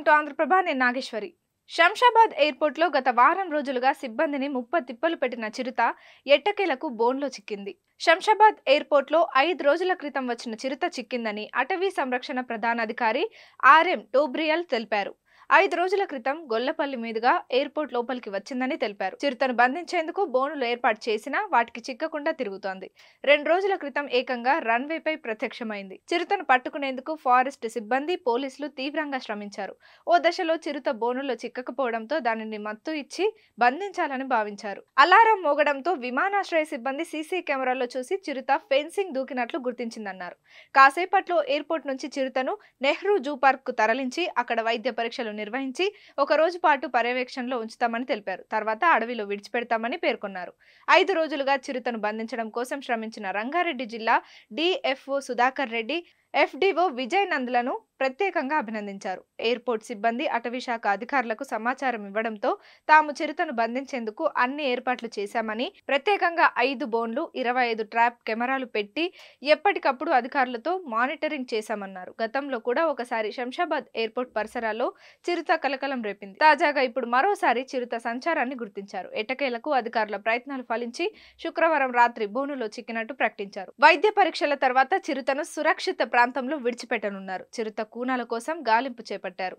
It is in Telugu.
టు ఆంధ్రప్రభ నేను నాగేశ్వరి. శంషాబాద్ ఎయిర్‌పోర్ట్‌లో గత వారం రోజులుగా సిబ్బందిని తిప్పలు పెట్టిన చిరుత ఎట్టకేలకు బోన్‌లో చిక్కింది. శంషాబాద్ ఎయిర్‌పోర్ట్‌లో 5 రోజుల క్రితం వచ్చిన చిరుత చిక్కిందని అటవీ సంరక్షణ ప్రధానాధికారి ఆర్ఎం టోబ్రియల్ తెలిపారు. 5 రోజుల క్రితం గొల్లపల్లి మీదుగా ఎయిర్‌పోర్ట్ లోపలికి వచ్చిందని తెలిపారు. చిరుతను బంధించేందుకు బోనులు ఏర్పాటు చేసినా వాటికి చిక్కకుండా తిరుగుతోంది. 2 రోజుల క్రితం ఏకంగా రన్వేపై ప్రత్యక్షమైంది. చిరుతను పట్టుకునేందుకు ఫారెస్ట్ సిబ్బంది, పోలీసులు తీవ్రంగా శ్రమించారు. ఓ దశలో చిరుత బోనులో చిక్కకపోవడంతో దానిని మత్తు ఇచ్చి బంధించాలని భావించారు. అలారం మోగడంతో విమానాశ్రయ సిబ్బంది సీసీ కెమెరాల్లో చూసి చిరుత ఫెన్సింగ్ దూకినట్లు గుర్తించిందన్నారు. కాసేపట్లో ఎయిర్‌పోర్ట్ నుంచి చిరుతను నెహ్రూ జూ పార్క్ కు తరలించి అక్కడ వైద్య పరీక్షలు నిర్వహించి ఒక రోజు పాటు పర్యవేక్షణలో ఉంచుతామని తెలిపారు. తర్వాత అడవిలో విడిచిపెడతామని పేర్కొన్నారు. 5 రోజులుగా చిరుతను బంధించడం కోసం శ్రమించిన రంగారెడ్డి జిల్లా డిఎఫ్ఓ సుధాకర్ రెడ్డి, ఎఫ్డిఓ విజయ్ నంద్లను ప్రత్యేకంగా అభినందించారు. ఎయిర్‌పోర్ట్ సిబ్బంది అటవీ శాఖ అధికారులకు సమాచారం ఇవ్వడంతో తాము చిరుతను బంధించేందుకు అన్ని ఏర్పాట్లు చేశామని, ప్రత్యేకంగా 5 బోన్లు, 25 ట్రాప్ కెమెరాలు పెట్టి ఎప్పటికప్పుడు అధికారులతో మానిటరింగ్ చేశామన్నారు. గతంలో కూడా ఒకసారి శంషాబాద్ ఎయిర్‌పోర్ట్ పరిసరాల్లో చిరుత కలకలం రేపింది. తాజాగా ఇప్పుడు మరోసారి చిరుత సంచారాన్ని గుర్తించారు. ఎట్టకేలకు అధికారుల ప్రయత్నాలు ఫలించి శుక్రవారం రాత్రి బోనులో చిక్కినట్టు ప్రకటించారు. వైద్య పరీక్షల తర్వాత చిరుతను సురక్షిత ప్రాంతంలో విడిచిపెట్టనున్నారు. చిరుత కూనాల కోసం గాలింపు చేపట్టారు.